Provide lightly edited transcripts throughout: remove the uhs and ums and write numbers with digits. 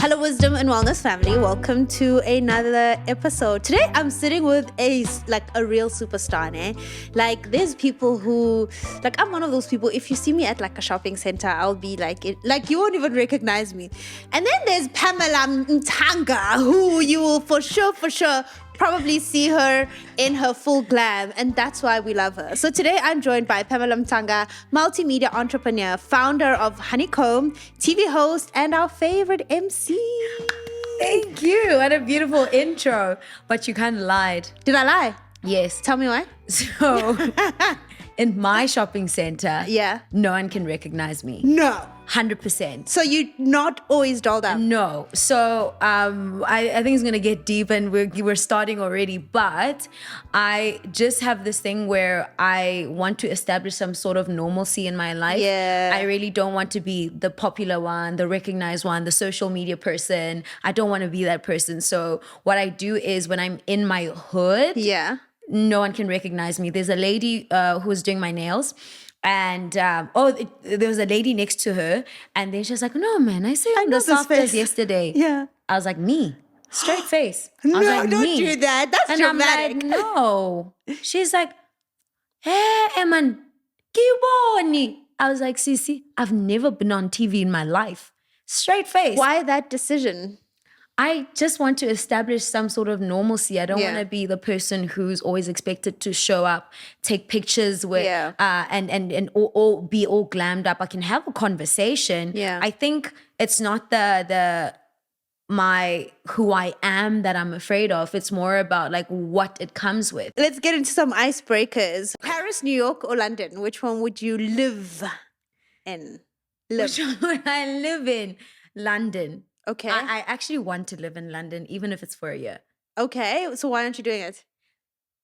Hello, wisdom and wellness family. Welcome to another episode. Today, I'm sitting with a real superstar. Like, there's people who, I'm one of those people. If you see me at a shopping center, I'll be you won't even recognize me. And then there's Pamela Mtanga, who you will for sure probably see her in her full glam, and that's why we love her. So today I'm joined by Pamela Mtanga, multimedia entrepreneur, founder of Honeycomb, TV host, and our favorite MC. Thank you. What a beautiful intro. But you kind of lied. Did I lie? Yes. Tell me why. So, in my shopping center, Yeah. no one can recognize me. No. 100%. So you're not always dolled up? No. So I think it's going to get deep and we're starting already. But I just have this thing where I want to establish some sort of normalcy in my life. Yeah. I really don't want to be the popular one, the recognized one, the social media person. I don't want to be that person. So what I do is when I'm in my hood, Yeah. no one can recognize me. There's a lady who was doing my nails. And there was a lady next to her, and then she was like, "No, man, I saw you the softest yesterday." Yeah. I was like, "Me, straight face." I No, was like, don't "Me." do that. That's and dramatic. I'm like, "No." She's like, "Hey, Eman, kiboni." I was like, "Sisi, I've never been on TV in my life." Straight face. Why that decision? I just want to establish some sort of normalcy. I don't Yeah. want to be the person who's always expected to show up, take pictures with, Yeah. and all be all glammed up. I can have a conversation. Yeah. I think it's not my who I am that I'm afraid of. It's more about what it comes with. Let's get into some icebreakers. Paris, New York, or London? Which one would you live in? Which one would I live in? London. Okay. I actually want to live in London, even if it's for a year. Okay. So why aren't you doing it?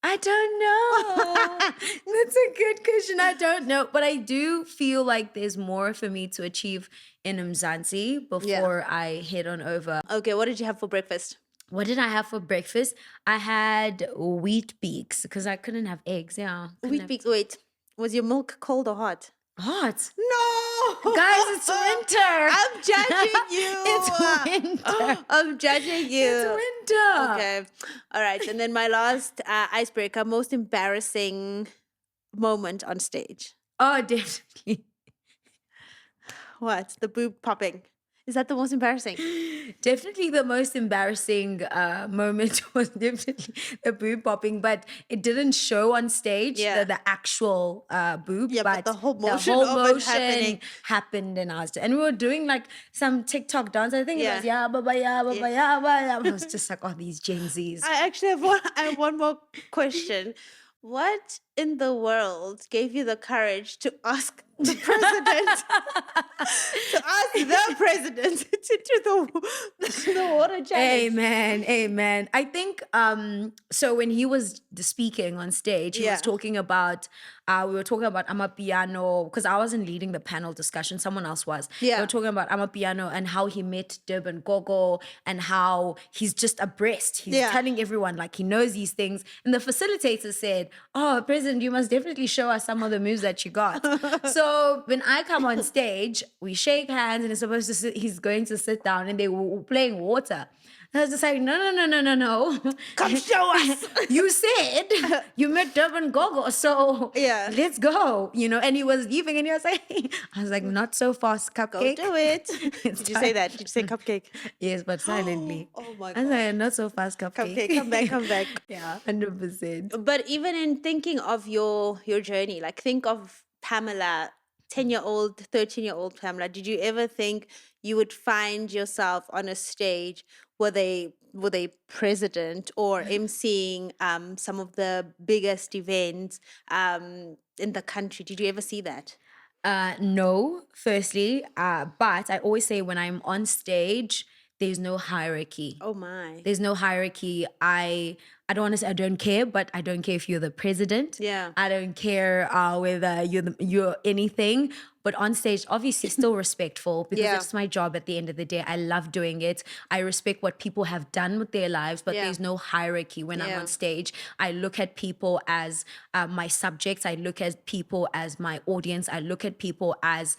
I don't know. That's a good question. I don't know. But I do feel like there's more for me to achieve in Mzansi before I head on over. Okay. What did you have for breakfast? What did I have for breakfast? I had wheat beaks because I couldn't have eggs. Yeah. Wheat beaks. Wait. Was your milk cold or hot? Hot. No. Guys, it's winter. I'm judging you. It's winter. I'm judging you. It's winter. Okay. All right. And then my last icebreaker, most embarrassing moment on stage. Oh, definitely. What? The boob popping. Is that the most embarrassing? Definitely the most embarrassing moment was definitely the boob popping, but it didn't show on stage, Yeah. the actual boob. Yeah, but the whole motion the whole of it motion happened in ours. And we were doing some TikTok dance. I think it was ya baba ya baba ya baba. I was just like, oh, these Gen Zs. I actually have one more question. What in the world gave you the courage to ask the president to the water challenge? Amen. I think so when he was speaking on stage, he was talking about we were talking about Amapiano, because I wasn't leading the panel discussion, someone else was. Yeah. We were talking about Amapiano and how he met Durban Gogo and how he's just abreast. He's telling everyone he knows these things. And the facilitator said, "Oh, President, you must definitely show us some of the moves that you got." So when I come on stage, we shake hands and he's going to sit down, and they were playing water. I was just like, no. Come show us. You said you met Durban Gogo, so let's go. And he was leaving, and he was like, I was like, not so fast, cupcake. Go do it. Did you say that? Did you say cupcake? Yes, but silently. Oh my I God. was like, not so fast, cupcake. Cupcake, come back. Yeah, 100%. But even in thinking of your journey, think of Pamela, 10-year-old, 13-year-old Pamela. Did you ever think you would find yourself on a stage with a president or MCing some of the biggest events in the country? Did you ever see that? No, firstly, but I always say when I'm on stage, there's no hierarchy. Oh my. There's no hierarchy. I don't want to say I don't care, but I don't care if you're the president. Yeah. I don't care whether you're anything. But on stage, obviously, still respectful because it's my job at the end of the day. I love doing it. I respect what people have done with their lives, but there's no hierarchy when I'm on stage. I look at people as my subjects. I look at people as my audience. I look at people as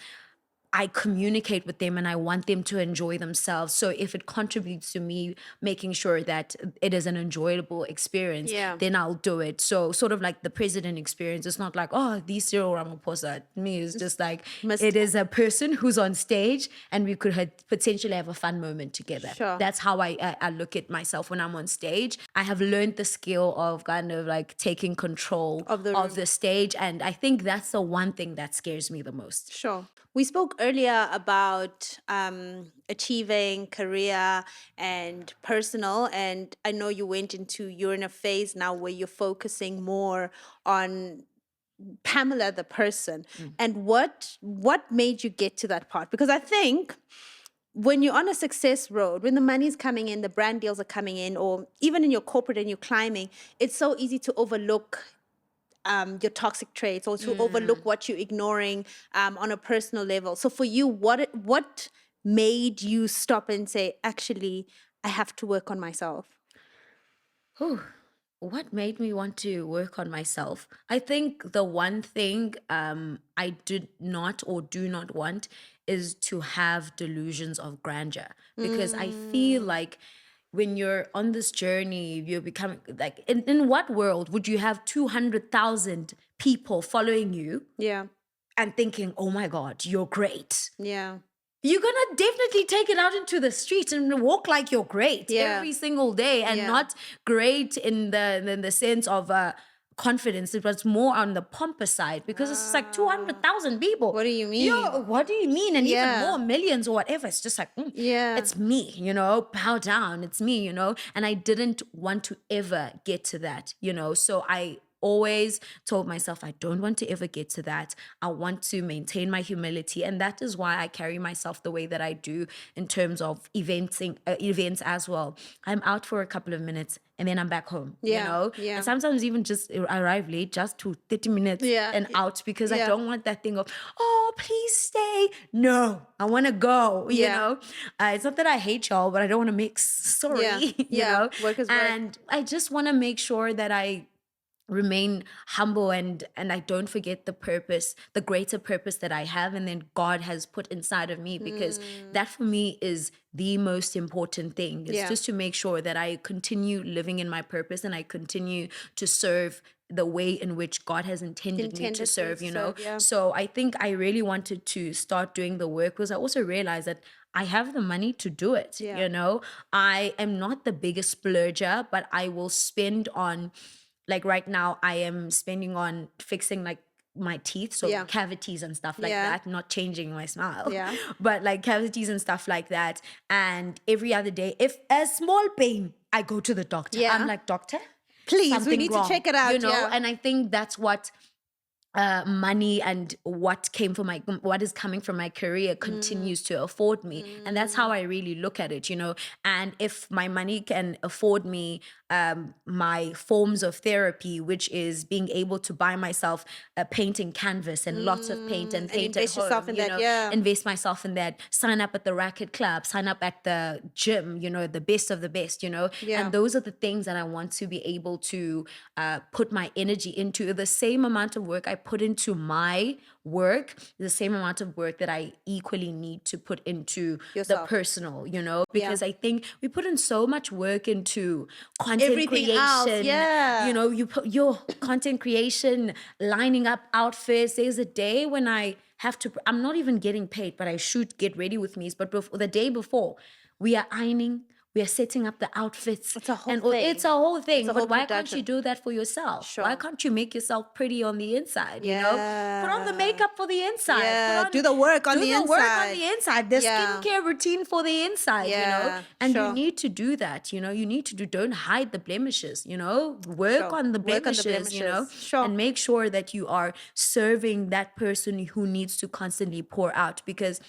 I communicate with them and I want them to enjoy themselves. So if it contributes to me making sure that it is an enjoyable experience, then I'll do it. So sort of like the president experience. It's not like, oh, these Cyril Ramaphosa. To me, it's just like, it is a person who's on stage and we could potentially have a fun moment together. Sure. That's how I look at myself when I'm on stage. I have learned the skill of kind of like taking control of the stage. And I think that's the one thing that scares me the most. Sure. We spoke earlier about achieving career and personal, and I know you're in a phase now where you're focusing more on Pamela the person. And what made you get to that part? Because I think when you're on a success road, when the money's coming in, the brand deals are coming in, or even in your corporate and you're climbing, it's so easy to overlook your toxic traits, or to overlook what you're ignoring on a personal level. So for you, what made you stop and say, actually, I have to work on myself? What made me want to work on myself? I think the one thing I did not or do not want is to have delusions of grandeur, because I feel like when you're on this journey, you're becoming like, in what world would you have 200,000 people following you and thinking, oh my God, you're great? You're going to definitely take it out into the streets and walk like you're great every single day, and not great in the sense of confidence. It was more on the pompous side, because it's like 200,000 people. What do you mean? What do you mean? And even more, millions or whatever. It's just like, it's me, bow down. It's me, and I didn't want to ever get to that, so I always told myself, I don't want to ever get to that. I want to maintain my humility. And that is why I carry myself the way that I do in terms of events as well. I'm out for a couple of minutes and then I'm back home, And sometimes even just arrive late, just to 30 minutes and out, because I don't want that thing of, oh, please stay. No, I want to go, you know. It's not that I hate y'all, but I don't want to mix. Sorry, you know. Work is work. And I just want to make sure that I remain humble and I don't forget the purpose, the greater purpose that I have and then God has put inside of me, because that for me is the most important thing. It's just to make sure that I continue living in my purpose and I continue to serve the way in which God has intended me to serve, So I think I really wanted to start doing the work, because I also realized that I have the money to do it, I am not the biggest splurger, but I will spend on, like right now, I am spending on fixing like my teeth, so cavities and stuff like that, not changing my smile, but like cavities and stuff like that. And every other day, if a small pain, I go to the doctor. I'm like, doctor, please, we need to check it out, And I think that's what money and what is coming from my career continues to afford me. And that's how I really look at it, And if my money can afford me my forms of therapy, which is being able to buy myself a painting canvas and lots of paint and paint invest at home, yourself in that, invest myself in that, sign up at the racket club, sign up at the gym, the best of the best, and those are the things that I want to be able to put my energy into. The same amount of work I put into my work, the same amount of work that I equally need to put into yourself. The personal, because I think we put in so much work into content everything creation. else, you put your content creation, lining up outfits. There's a day when I have to, I'm not even getting paid, but I should get ready with me. But the day before, we are ironing, we are setting up the outfits. It's a whole thing. It's a whole thing. But why can't you do that for yourself? Sure. Why can't you make yourself pretty on the inside? Put on the makeup for the inside. Do the work on the inside. Do the work on the inside. The skincare routine for the inside. And you need to do that. You need to don't hide the blemishes. Work on the blemishes. And make sure that you are serving that person who needs to constantly pour out. Because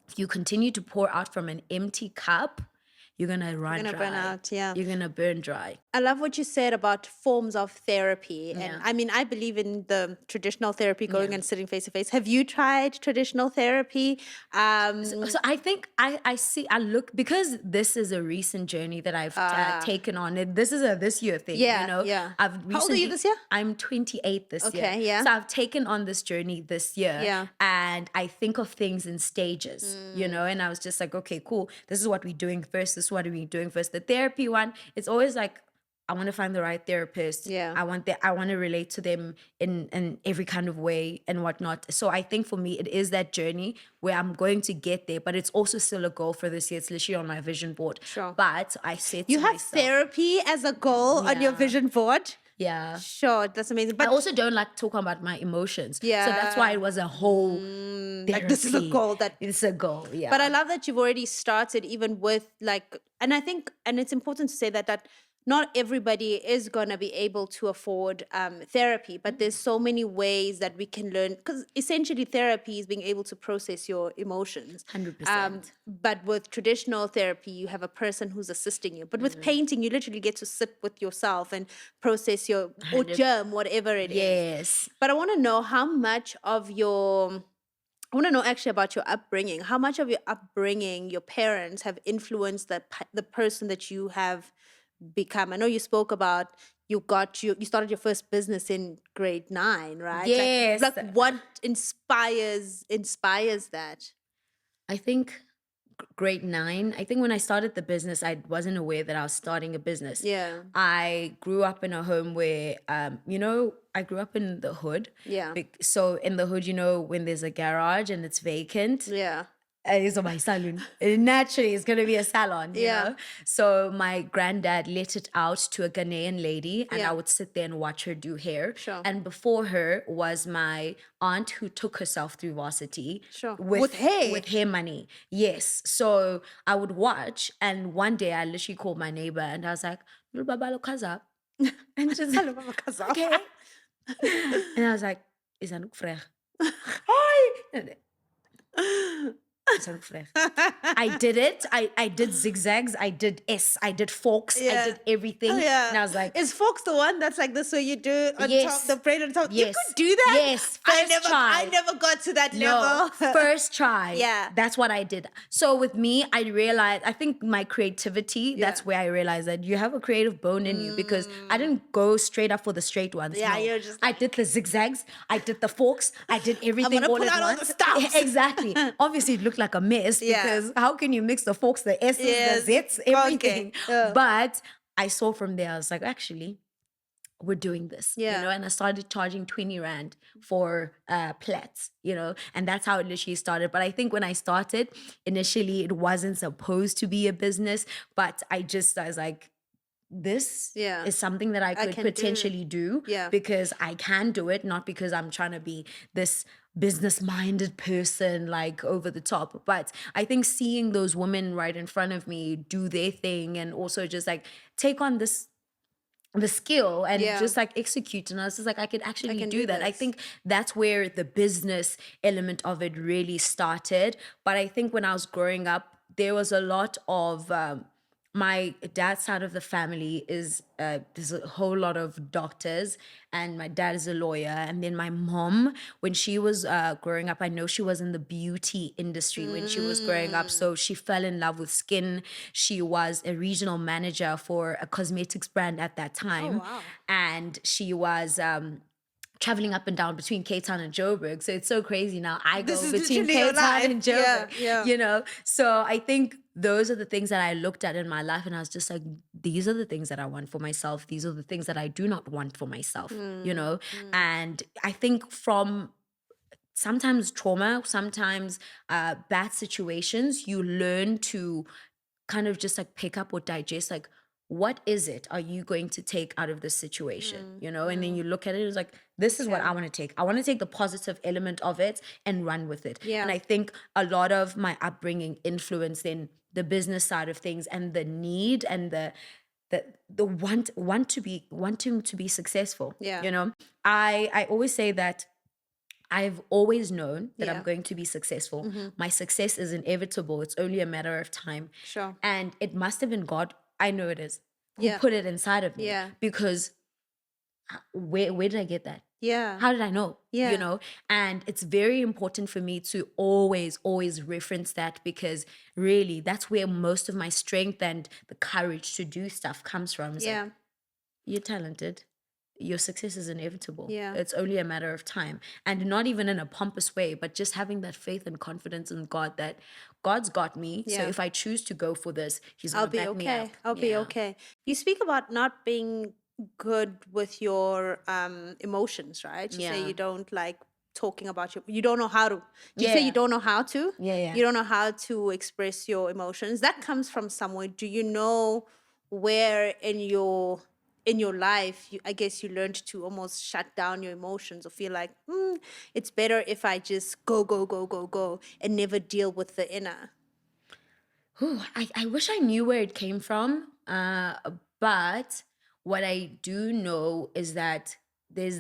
if you continue to pour out from an empty cup, you're gonna run gonna dry. burn out, yeah. You're gonna burn dry. I love what you said about forms of therapy. And Yeah. I mean, I believe in the traditional therapy, going and sitting face to face. Have you tried traditional therapy? So I think I look, because this is a recent journey that I've taken on. This is a this year thing, Yeah, you know. yeah. I've How old are you this year? I'm 28 this year. Okay, yeah. So I've taken on this journey this year. Yeah. And I think of things in stages, you know, and I was just like, okay, cool. This is what we're doing first. This is what we're doing first. The therapy one, it's always like, I want to find the right therapist. Yeah. I want to relate to them in every kind of way and whatnot. So I think for me, it is that journey where I'm going to get there, but it's also still a goal for this year. It's literally on my vision board. Sure. But I said You to have myself, therapy as a goal on your Yeah. vision board? yeah. Sure, that's amazing. I But also don't like talking about my emotions. Yeah. So that's why it was a whole like, this is a therapy. goal that It's a goal, yeah. But I love that you've already started even with like, and I think, and it's important to say that not everybody is going to be able to afford therapy, but there's so many ways that we can learn, because essentially therapy is being able to process your emotions. 100%. But with traditional therapy, you have a person who's assisting you. But with painting, you literally get to sit with yourself and process your, or germ, whatever it is. Yes. But I want to know how much of your, I want to know actually about your upbringing. How much of your upbringing, your parents have influenced the person that you have become? I know you spoke about you started your first business in grade 9, right? Yes. Like what inspires that? I think grade 9, I think when I started the business, I wasn't aware that I was starting a business. Yeah. I grew up in a home where, you know, I grew up in the hood. Yeah. So in the hood, you know, when there's a garage and it's vacant, Yeah. it's my salon. Naturally, it's going to be a salon, you Yeah. know? So my granddad let it out to a Ghanaian lady, and Yeah. I would sit there and watch her do hair. Sure. And before her was my aunt who took herself through varsity. Sure. With hair? With hair money. Yes. So I would watch, and one day I literally called my neighbor and I was like, "Little Baba, look up." And she's like, okay. And I was like, is that not frech? Hi. I did it. I did zigzags. I did S. I did forks. Yeah. I did everything. Oh, yeah. And I was like, is forks the one that's like this? So you do on Yes. top, the braid on top. You Yes. could do that. Yes. First try. I never got to that no, level. first try. Yeah. That's what I did. So with me, I realized, I think my creativity, that's where I realized that you have a creative bone in you, because I didn't go straight up for the straight ones. Yeah, no. you're just I did the zigzags. I did the forks. I did everything gonna all pull at out all once. the stops. Exactly. Obviously, it looked like a mess, because how can you mix the forks, the S's, Yes. the Z's, everything? Okay. Yeah. But I saw from there, I was like, actually, we're doing this, Yeah. you know, and I started charging 20 Rand for plaits, you know, and that's how it literally started. But I think when I started, initially, it wasn't supposed to be a business, but I was like, this is something that I could can potentially do, Yeah. because I can do it, not because I'm trying to be this business-minded person, like over the top. But I think seeing those women right in front of me do their thing, and also just like take on the skill and just like execute, and I was just like, I could actually do that. I this. think that's where the business element of it really started. But I think when I was growing up, there was a lot of my dad's side of the family is there's a whole lot of doctors, and my dad is a lawyer. And then my mom, when she was growing up, I know she was in the beauty industry when she was growing up. So she fell in love with skin. She was a regional manager for a cosmetics brand at that time. wow. And she was traveling up and down between Cape Town and Joburg. So it's so crazy now. I go This is between literally your Cape Town life. and Joburg, Yeah. you know? So I think those are the things that I looked at in my life, and I was just like, these are the things that I want for myself. These are the things that I do not want for myself, you know? And I think from sometimes trauma, sometimes bad situations, you learn to kind of just like pick up or digest, like, what is it are you going to take out of this situation, you know? And then you look at it as like, this is what I want to take. I want to take the positive element of it and run with it. Yeah. And I think a lot of my upbringing influenced in the business side of things, and the need and the wanting to be successful. Yeah. You know, I always say that I've always known that I'm Yeah. going to be successful. My success is inevitable. It's only a matter of time. Sure. And it must have been God, I know it is, who Yeah. put it inside of me. Yeah. Because where did I get that? Yeah. How did I know? Yeah. You know, and it's very important for me to always reference that, because really that's where most of my strength and the courage to do stuff comes from. It's like, Yeah. you're talented. Your success is inevitable. Yeah. It's only a matter of time. And not even in a pompous way, but just having that faith and confidence in God that God's got me. So Yeah. if I choose to go for this, He's I'll going to be back me up. okay. I'll be Yeah. okay. You speak about not being good with your emotions, right? You say Yeah. you don't like talking about you don't know how to. You say Yeah. you don't know how to? Yeah. You don't know how to express your emotions. That comes from somewhere. Do you know where in your life I guess you learned to almost shut down your emotions, or feel like it's better if I just go and never deal with the inner? Whew, I wish I knew where it came from. But what I do know is that there's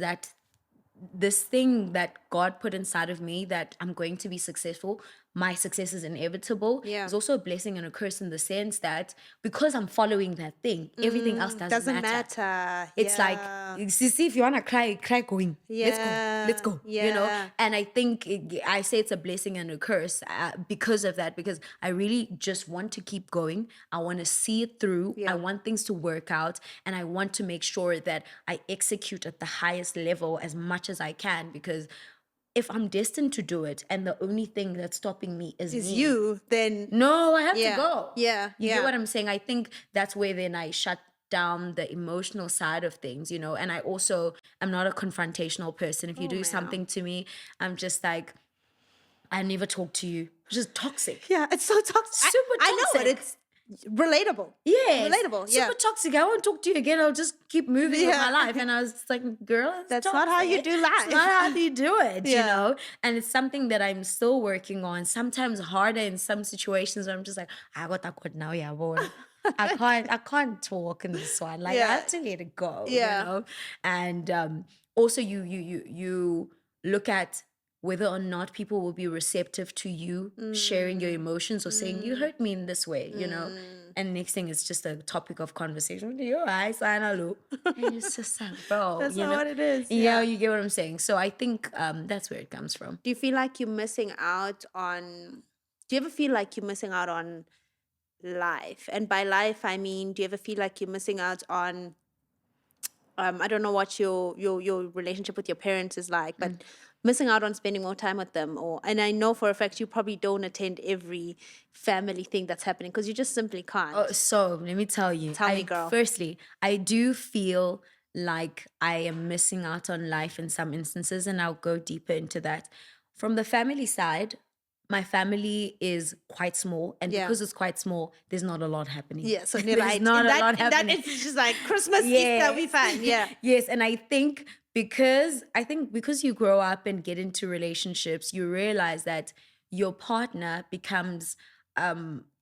this thing that God put inside of me, that I'm going to be successful. My success is inevitable. Yeah. It's also a blessing and a curse, in the sense that because I'm following that thing, everything else doesn't matter. It's like, you see, if you want to cry, cry going. Let's go. You know? Yeah. And I think I say it's a blessing and a curse because of that, because I really just want to keep going. I want to see it through. Yeah. I want things to work out, and I want to make sure that I execute at the highest level as much as I can, because if I'm destined to do it and the only thing that's stopping me is me, you, then no, I have Yeah. to go. Yeah. You Yeah. get what I'm saying? I think that's where then I shut down the emotional side of things, you know. And I also am not a confrontational person. If you do man. something to me, I'm just like, I never talk to you. It's just toxic. Yeah, it's so toxic. Super I know it. toxic. It's relatable. Yes. Relatable. Yeah. Super toxic. I won't talk to you again. I'll just keep moving with Yeah. my life. And I was just like, girl, That's not how you toxic. do life. It's not how you do it, you Yeah. know? And it's something that I'm still working on. Sometimes harder in some situations where I'm just like, I got that good now, yeah, boy. I can't talk in this one. Like, I Yeah. have to let it go. Yeah. You know? And also you look at whether or not people will be receptive to you sharing your emotions, or saying, you hurt me in this way, you know? And next thing is just a topic of conversation. Your eyes, I know. And it's just like, bro. That's you not know? what it is. Yeah, you get what I'm saying. So I think that's where it comes from. Do you feel like you're missing out on? Do you ever feel like you're missing out on life? And by life, I mean, do you ever feel like you're missing out on? I don't know what your relationship with your parents is like, but missing out on spending more time with them, and I know for a fact you probably don't attend every family thing that's happening because you just simply can't. Oh, so let me tell you. Tell me, girl. Firstly, I do feel like I am missing out on life in some instances, and I'll go deeper into that. From the family side, my family is quite small, and Yeah. because it's quite small, there's not a lot happening. Yeah, so there's right. not a that, lot that happening. it's just like Christmas, Yes. Easter, we fine. Yeah. Yes, and I think because you grow up and get into relationships, you realize that your partner becomes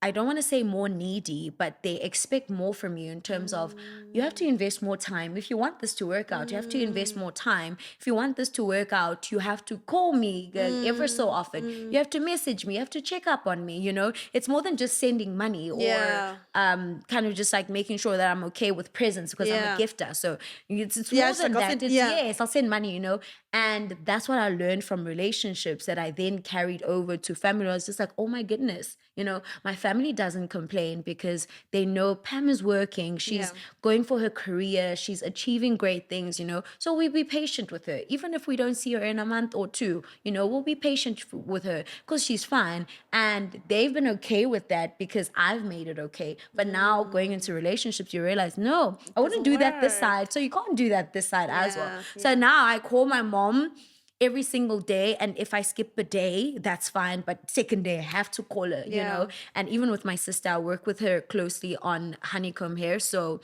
I don't want to say more needy, but they expect more from you in terms of you have to invest more time. If you want this to work out, you have to invest more time. If you want this to work out, you have to call me ever so often. You have to message me. You have to check up on me. You know, it's more than just sending money or Yeah. kind of just like making sure that I'm okay with presents because I'm Yeah. a gifter. So it's Yeah, more it's than like I'll that. send- yeah. Yes, I'll send money, you know. And that's what I learned from relationships that I then carried over to family. I was just like, oh my goodness, you know, my family doesn't complain because they know Pam is working. She's Yeah. going for her career. She's achieving great things, you know. So we be patient with her. Even if we don't see her in a month or two, you know, we'll be patient with her because she's fine. And they've been okay with that because I've made it okay. But now going into relationships, you realize, no, I wouldn't do that this work. side. So you can't do that this side as well. Yeah, So now I call my mom every single day, and if I skip a day, that's fine, but second day I have to call her, you Yeah. know. And even with my sister, I work with her closely on honeycomb hair, so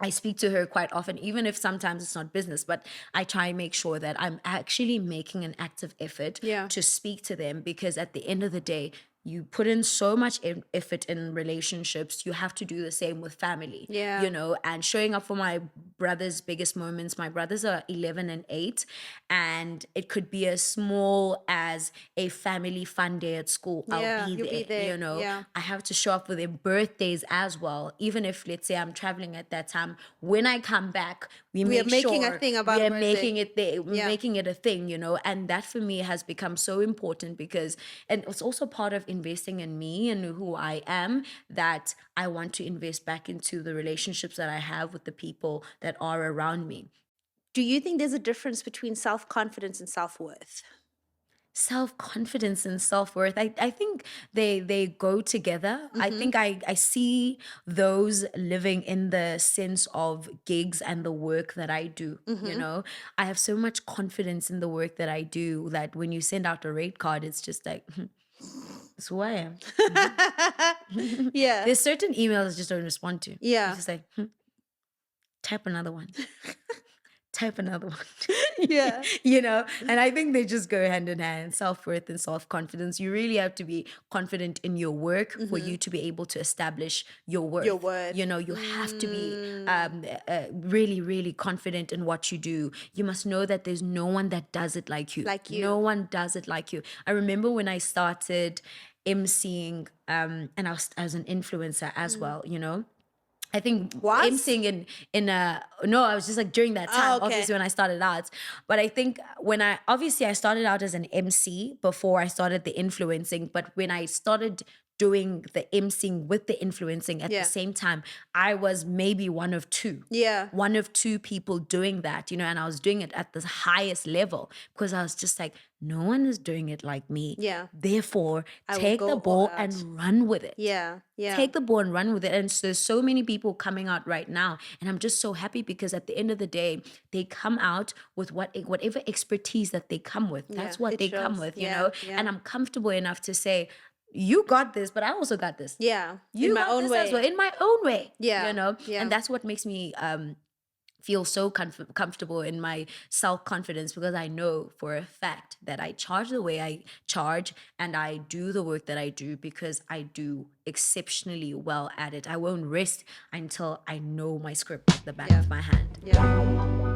I speak to her quite often, even if sometimes it's not business, but I try and make sure that I'm actually making an active effort Yeah. to speak to them, because at the end of the day, you put in so much effort in relationships, you have to do the same with family. Yeah. You know, and showing up for my brother's biggest moments. My brothers are 11 and 8, and it could be as small as a family fun day at school. Yeah, I'll you'll be be there, there. you know. Yeah. I have to show up for their birthdays as well. Even if, let's say, I'm traveling at that time, when I come back, we are make making a sure thing about we are birthday. making it there, Yeah. making it a thing, you know. And that for me has become so important because, and it's also part of investing in me and who I am, that I want to invest back into the relationships that I have with the people that are around me. Do you think there's a difference between self-confidence and self-worth? Self-confidence and self-worth, I think they go together. I think I see those living in the sense of gigs and the work that I do. You know, I have so much confidence in the work that I do that when you send out a rate card, it's just like, that's who I am. Yeah. There's certain emails I just don't respond to. Yeah. It's just like, type another one. Type another one. Yeah. You know, and I think they just go hand in hand, self-worth and self-confidence. You really have to be confident in your work for you to be able to establish your worth. Your worth. You know, you have to be really, really confident in what you do. You must know that there's no one that does it like you. Like you. No one does it like you. I remember when I started MCing, and I was an influencer as well, you know. I think MCing in no, I was just like during that time, okay. obviously when I started out. But I think when I started out as an MC before I started the influencing, but when I started doing the MCing with the influencing at the same time, I was maybe one of two. Yeah. One of two people doing that, you know, and I was doing it at the highest level because I was just like, no one is doing it like me. Yeah. Therefore, will take go the all ball out. and run with it. Yeah. Yeah. Take the ball and run with it. And so there's so many people coming out right now. And I'm just so happy because at the end of the day, they come out with whatever expertise that they come with. That's what they come with, you know? Yeah. And I'm comfortable enough to say, you got this, but I also got this. Yeah. You in my got own this way. as well, in my own way. Yeah. You know? Yeah. And that's what makes me feel so comfortable in my self-confidence because I know for a fact that I charge the way I charge and I do the work that I do because I do exceptionally well at it. I won't rest until I know my script at the back of my hand. Yeah.